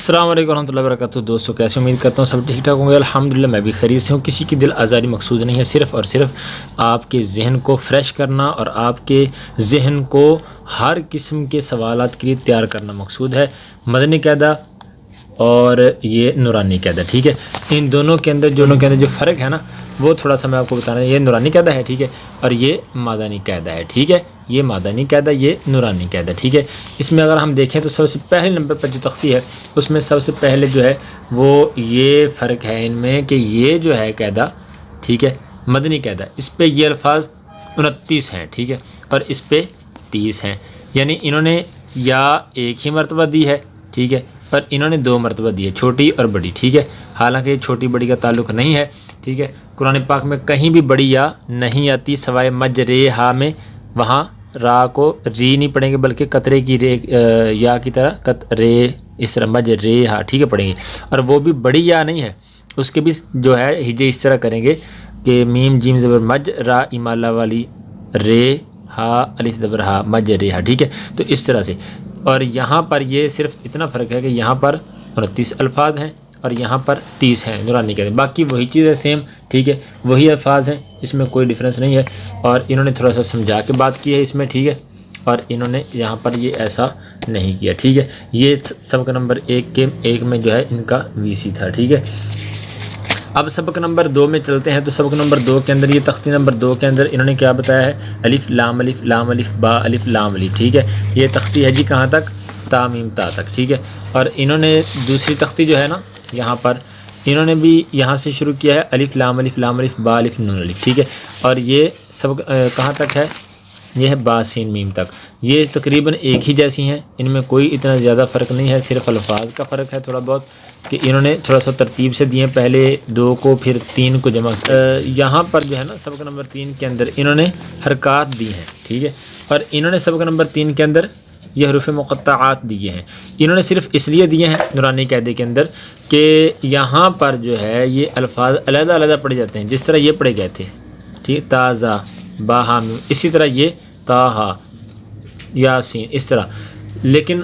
السلام علیکم ورحمۃ اللہ وبرکاتہ۔ دوستوں کیسے امید کرتا ہوں سب ٹھیک ٹھاک ہوں گے، الحمدللہ میں بھی خیریت سے ہوں۔ کسی کی دل آزاری مقصود نہیں ہے، صرف اور صرف آپ کے ذہن کو فریش کرنا اور آپ کے ذہن کو ہر قسم کے سوالات کے لیے تیار کرنا مقصود ہے۔ مدنی قاعدہ اور یہ نورانی قاعدہ، ٹھیک ہے، ان دونوں کے اندر جو فرق ہے نا وہ تھوڑا سا میں آپ کو بتانا ہے۔ یہ نورانی قاعدہ ہے، ٹھیک ہے، اور یہ مادانی قاعدہ ہے، ٹھیک ہے، یہ مادانی قاعدہ، یہ نورانی قاعدہ، ٹھیک ہے۔ اس میں اگر ہم دیکھیں تو سب سے پہلے نمبر پر جو تختی ہے اس میں سب سے پہلے جو ہے وہ یہ فرق ہے ان میں کہ یہ جو ہے قاعدہ، ٹھیک ہے، مدنی قاعدہ، اس پہ یہ الفاظ 29 ہیں، ٹھیک ہے، اور اس پہ 30 ہیں، یعنی انہوں نے یا ایک ہی مرتبہ دی ہے، ٹھیک ہے، پر انہوں نے 2 مرتبہ دی ہے، چھوٹی اور بڑی، ٹھیک ہے۔ حالانکہ چھوٹی بڑی کا تعلق نہیں ہے، ٹھیک ہے، قرآن پاک میں کہیں بھی بڑی یا نہیں آتی سوائے مجرے ہا میں، وہاں را کو ری نہیں پڑھیں گے بلکہ قطرے کی رے یا کی طرح قطرے، اس طرح مجرے ہا، ٹھیک ہے، پڑھیں گے، اور وہ بھی بڑی یا نہیں ہے، اس کے بھی جو ہے ہجے اس طرح کریں گے کہ میم جیم زبر مج را امالہ والی رے ہا الف زبر ہا مج رے ہا، ٹھیک ہے، تو اس طرح سے۔ اور یہاں پر یہ صرف اتنا فرق ہے کہ یہاں پر 29 الفاظ ہیں اور یہاں پر 30 ہیں نورانی کہتے ہیں، باقی وہی چیز ہے سیم، ٹھیک ہے، وہی الفاظ ہیں، اس میں کوئی ڈفرینس نہیں ہے، اور انہوں نے تھوڑا سا سمجھا کے بات کی ہے اس میں، ٹھیک ہے، اور انہوں نے یہاں پر یہ ایسا نہیں کیا، ٹھیک ہے۔ یہ سبق نمبر 1 میں جو ہے ان کا VC تھا، ٹھیک ہے۔ اب سبق نمبر 2 میں چلتے ہیں، تو سبق نمبر 2 کے اندر یہ تختی نمبر 2 کے اندر انہوں نے کیا بتایا ہے؟ الف لام با الف لام الف، ٹھیک ہے، یہ تختی ہے جی کہاں تک؟ تا میم تا تک، ٹھیک ہے۔ اور انہوں نے دوسری تختی جو ہے نا یہاں پر انہوں نے بھی یہاں سے شروع کیا ہے الف لام الف با الف نون الف، ٹھیک ہے، اور یہ سبق کہاں تک ہے؟ یہ ہے با سین میم تک۔ یہ تقریباً ایک ہی جیسی ہیں، ان میں کوئی اتنا زیادہ فرق نہیں ہے، صرف الفاظ کا فرق ہے تھوڑا بہت، کہ انہوں نے تھوڑا سا ترتیب سے دیے، پہلے 2 کو پھر 3 کو جمع یہاں پر جو ہے نا سبق نمبر 3 کے اندر انہوں نے حرکات دی ہیں، ٹھیک ہے، اور انہوں نے سبق نمبر 3 کے اندر یہ حروف مقطعات دیے ہیں، انہوں نے صرف اس لیے دیے ہیں نورانی قاعدے کے اندر کہ یہاں پر جو ہے یہ الفاظ علیحدہ علیحدہ پڑھے جاتے ہیں، جس طرح یہ پڑھے گئے تھے، ٹھیک، تازہ باہا میم، اسی طرح یہ تاہا یاسین، اس طرح، لیکن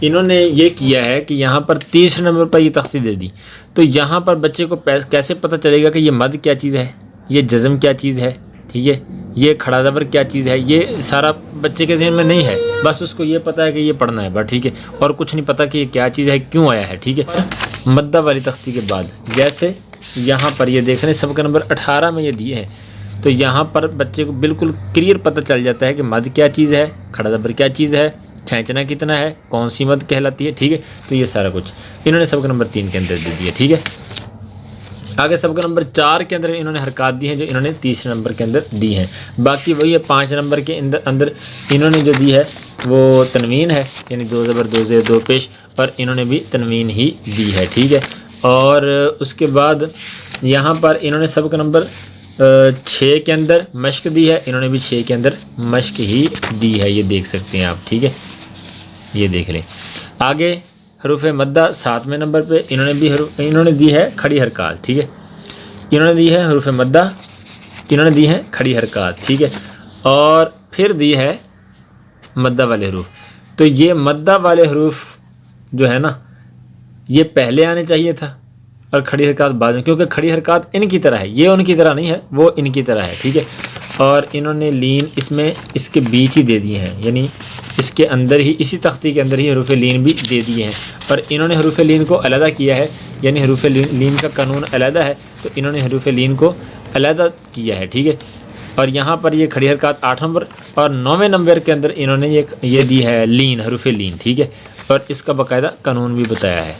انہوں نے یہ کیا ہے کہ یہاں پر 30 نمبر پر یہ تختی دے دی، تو یہاں پر بچے کو کیسے پتہ چلے گا کہ یہ مد کیا چیز ہے، یہ جزم کیا چیز ہے، ٹھیک ہے، یہ کھڑا زبر کیا چیز ہے، یہ سارا بچے کے ذہن میں نہیں ہے، بس اس کو یہ پتہ ہے کہ یہ پڑھنا ہے بس، ٹھیک ہے، اور کچھ نہیں پتہ کہ یہ کیا چیز ہے، کیوں آیا ہے، ٹھیک ہے۔ مدہ والی تختی کے بعد جیسے یہاں پر یہ دیکھ رہے ہیں سبق نمبر 18 میں یہ دیے ہیں، تو یہاں پر بچے کو بالکل کلیئر پتہ چل جاتا ہے کہ مد کیا چیز ہے، کھڑا زبر کیا چیز ہے، کھینچنا کتنا ہے، کون سی مد کہلاتی ہے، ٹھیک ہے، تو یہ سارا کچھ انہوں نے سبق نمبر 3 کے اندر دے دیا، ٹھیک ہے۔ آگے سبق نمبر 4 کے اندر انہوں نے حرکات دی ہیں جو انہوں نے 30 نمبر کے اندر دی ہیں، باقی وہی ہے 5 نمبر کے اندر انہوں نے جو دی ہے وہ تنوین ہے، یعنی 2 زبر 2 زیر 2 پیش، اور انہوں نے بھی تنوین ہی دی ہے، ٹھیک ہے۔ اور اس کے بعد یہاں پر انہوں نے سبق نمبر 6 کے اندر مشق دی ہے، انہوں نے بھی 6 کے اندر مشق ہی دی ہے، یہ دیکھ سکتے ہیں آپ، ٹھیک ہے، یہ دیکھ لیں۔ آگے حروف مدہ 7ویں نمبر پہ انہوں نے دی ہے کھڑی حرکات، ٹھیک ہے، انہوں نے دی ہے حروف مدہ، انہوں نے دی ہے کھڑی حرکات، ٹھیک ہے، اور پھر دی ہے مدہ والے حروف، تو یہ مدہ والے حروف جو ہے نا یہ پہلے آنے چاہیے تھا اور کھڑی حرکات بعد میں، کیونکہ کھڑی حرکات ان کی طرح ہے، یہ ان کی طرح نہیں ہے، وہ ان کی طرح ہے، ٹھیک ہے، اور انہوں نے لین اس میں اس کے بیچ ہی دے دیے ہیں، یعنی اس کے اندر ہی اسی تختی کے اندر ہی حروف لین بھی دے دیے ہیں، اور انہوں نے حروف لین کو علیحدہ کیا ہے، یعنی حروف لین کا قانون علیحدہ ہے، تو انہوں نے حروف لین کو علیحدہ کیا ہے، ٹھیک ہے۔ اور یہاں پر یہ کھڑی حرکات 8 نمبر اور 9ویں نمبر کے اندر انہوں نے یہ دی ہے لین، حروف لین، ٹھیک ہے، اور اس کا باقاعدہ قانون بھی بتایا ہے۔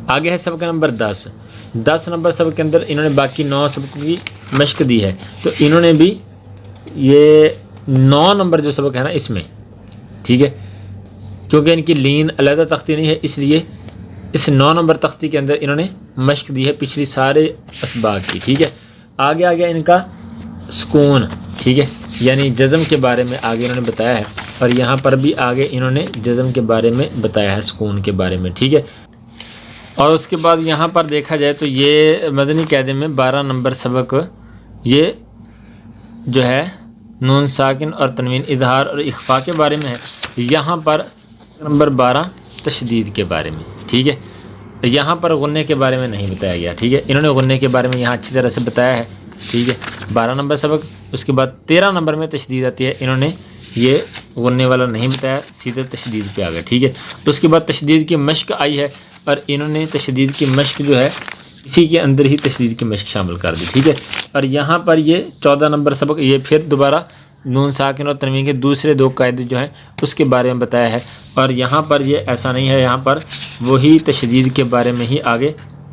آگے ہے سبق نمبر 10 نمبر سبق کے اندر انہوں نے باقی 9 سبق کی مشق دی ہے، تو انہوں نے بھی یہ 9 نمبر جو سبق ہے نا اس میں، ٹھیک ہے، کیونکہ ان کی لین علیحدہ تختی نہیں ہے، اس لیے اس 9 نمبر تختی کے اندر انہوں نے مشق دی ہے پچھلی سارے اسباق کی، ٹھیک ہے۔ آگے ان کا سکون، ٹھیک ہے، یعنی جزم کے بارے میں آگے انہوں نے بتایا ہے، اور یہاں پر بھی آگے انہوں نے جزم کے بارے میں بتایا ہے، سکون کے بارے میں، ٹھیک ہے۔ اور اس کے بعد یہاں پر دیکھا جائے تو یہ مدنی قاعدے میں 12 نمبر سبق یہ جو ہے نون ساکن اور تنوین اظہار اور اخفاء کے بارے میں ہے۔ یہاں پر نمبر 12 تشدید کے بارے میں، ٹھیک ہے. یہاں پر غنّے کے بارے میں نہیں بتایا گیا، ٹھیک ہے. انہوں نے غنّے کے بارے میں یہاں اچھی طرح سے بتایا ہے، ٹھیک ہے. 12 نمبر سبق. اس کے بعد 13 نمبر میں تشدید آتی ہے، انہوں نے یہ غنّے والا نہیں بتایا، سیدھے تشدید پہ آ گئے، ٹھیک ہے. اس کے بعد تشدید کی مشق آئی ہے، اور انہوں نے تشدید کی مشق جو ہے اسی کے اندر ہی تشدید کی مشق شامل کر دی، ٹھیک ہے. اور یہاں پر یہ 14 نمبر سبق، یہ پھر دوبارہ نون ساکن اور تنوین کے دوسرے 2 قاعدے جو ہیں اس کے بارے میں بتایا ہے. اور یہاں پر یہ ایسا نہیں ہے، یہاں پر وہی تشدید کے بارے میں ہی آگے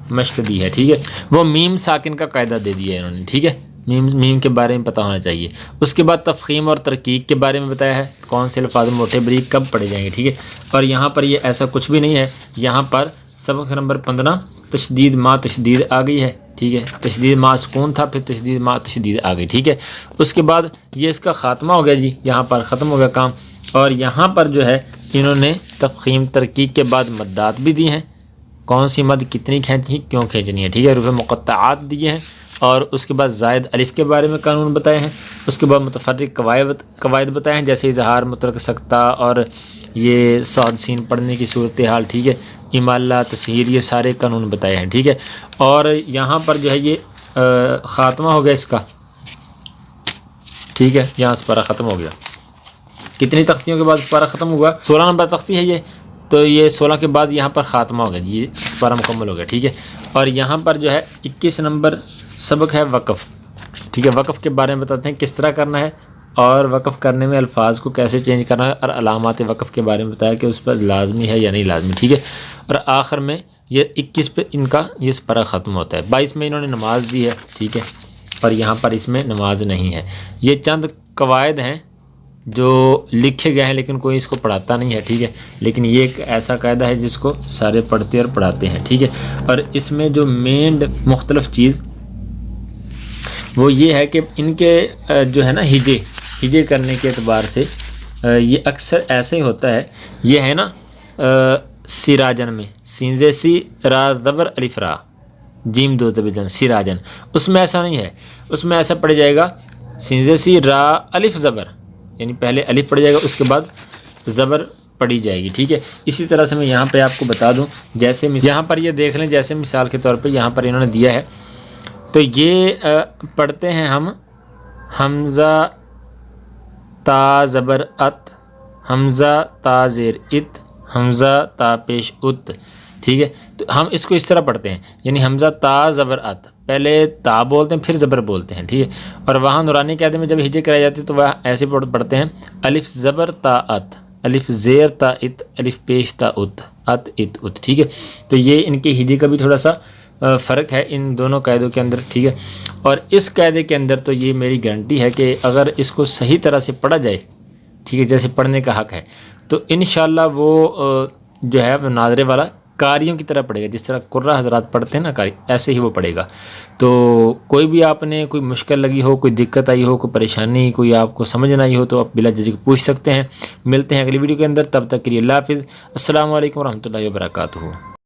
مشق دی ہے، ٹھیک ہے. وہ میم ساکن کا قاعدہ دے دیا ہے انہوں نے، ٹھیک ہے. میم کے بارے میں پتہ ہونا چاہیے. اس کے بعد تفخیم اور ترقیق کے بارے میں بتایا ہے، کون سے الفاظ موٹے بریک کب پڑھے جائیں گے، ٹھیک ہے. اور یہاں پر یہ ایسا کچھ بھی نہیں ہے، یہاں پر سبق نمبر 15 تشدید ما تشدید آ گئی ہے، ٹھیک ہے. تشدید ما سکون تھا، پھر تشدید ما تشدید آ گئی، ٹھیک ہے. اس کے بعد یہ اس کا خاتمہ ہو گیا جی، یہاں پر ختم ہو گیا کام. اور یہاں پر جو ہے انہوں نے تفخیم ترقیق کے بعد مدات بھی دی ہیں، کون سی مد کتنی کھینچنی کیوں کھینچنی ہے، ٹھیک ہے. حروف مقطعات دیے ہیں. اور اس کے بعد زائد الف کے بارے میں قانون بتائے ہیں. اس کے بعد متفرق قواعد بتائے ہیں، جیسے اظہار مترک سکتہ اور یہ صاد سین پڑھنے کی صورتحال، ٹھیک ہے. امالہ تصحیر، یہ سارے قانون بتائے ہیں، ٹھیک ہے. اور یہاں پر جو ہے یہ خاتمہ ہو گیا اس کا، ٹھیک ہے. یہاں سپارہ ختم ہو گیا. کتنی تختیوں کے بعد سپارہ ختم ہوا؟ 16 نمبر تختی ہے یہ، تو یہ 16 کے بعد یہاں پر خاتمہ ہو گیا، یہ سپارہ مکمل ہو گیا، ٹھیک ہے. اور یہاں پر جو ہے 21 نمبر سبق ہے وقف، ٹھیک ہے. وقف کے بارے میں بتاتے ہیں کس طرح کرنا ہے، اور وقف کرنے میں الفاظ کو کیسے چینج کرنا ہے، اور علامات وقف کے بارے میں بتایا کہ اس پر لازمی ہے یا نہیں لازمی، ٹھیک ہے. اور آخر میں یہ 21 پہ ان کا یہ سپارہ ختم ہوتا ہے. 22 میں انہوں نے نماز دی ہے، ٹھیک ہے. اور یہاں پر اس میں نماز نہیں ہے. یہ چند قواعد ہیں جو لکھے گئے ہیں لیکن کوئی اس کو پڑھاتا نہیں ہے، ٹھیک ہے. لیکن یہ ایک ایسا قاعدہ ہے جس کو سارے پڑھتے اور پڑھاتے ہیں، ٹھیک ہے. اور اس میں جو مین مختلف چیز وہ یہ ہے کہ ان کے جو ہے نا ہجے کرنے کے اعتبار سے یہ اکثر ایسے ہی ہوتا ہے. یہ ہے نا سراجن میں سینزے سی را زبر الف را جیم دو تبجن سراجن، اس میں ایسا نہیں ہے. اس میں ایسا پڑھ جائے گا سینزے سی را الف زبر، یعنی پہلے الف پڑھ جائے گا، اس کے بعد زبر پڑھی جائے گی، ٹھیک ہے. اسی طرح سے میں یہاں پہ آپ کو بتا دوں، جیسے یہاں پر یہ دیکھ لیں، جیسے مثال کے طور پہ یہاں پر انہوں نے دیا ہے، تو یہ پڑھتے ہیں ہم حمزہ تا زبر ات، حمزہ تا زیر ات، حمزہ تا پیش ات، ٹھیک ہے. تو ہم اس کو اس طرح پڑھتے ہیں، یعنی حمزہ تا زبر ات، پہلے تا بولتے ہیں پھر زبر بولتے ہیں، ٹھیک ہے. اور وہاں نورانی قاعدے میں جب ہجے کرائی جاتی ہے تو وہ ایسے پڑھتے ہیں الف زبر تا ات، الف زیر تا ات، الف پیش تا ات، ات ات ات، ٹھیک ہے. تو یہ ان کے ہجے کا بھی تھوڑا سا فرق ہے ان دونوں قاعدوں کے اندر، ٹھیک ہے. اور اس قاعدے کے اندر تو یہ میری گارنٹی ہے کہ اگر اس کو صحیح طرح سے پڑھا جائے، ٹھیک ہے، جیسے پڑھنے کا حق ہے، تو انشاءاللہ وہ جو ہے وہ ناظرے والا قاریوں کی طرح پڑھے گا، جس طرح قرہ حضرات پڑھتے ہیں نا قاری، ایسے ہی وہ پڑھے گا. تو کوئی بھی آپ نے کوئی مشکل لگی ہو، کوئی دقت آئی ہو، کوئی پریشانی، کوئی آپ کو سمجھ نہ آئی ہو، تو آپ بلا جھجک پوچھ سکتے ہیں. ملتے ہیں اگلی ویڈیو کے اندر، تب تک کے لیے اللہ حافظ. السلام علیکم ورحمۃ اللہ وبرکاتہ.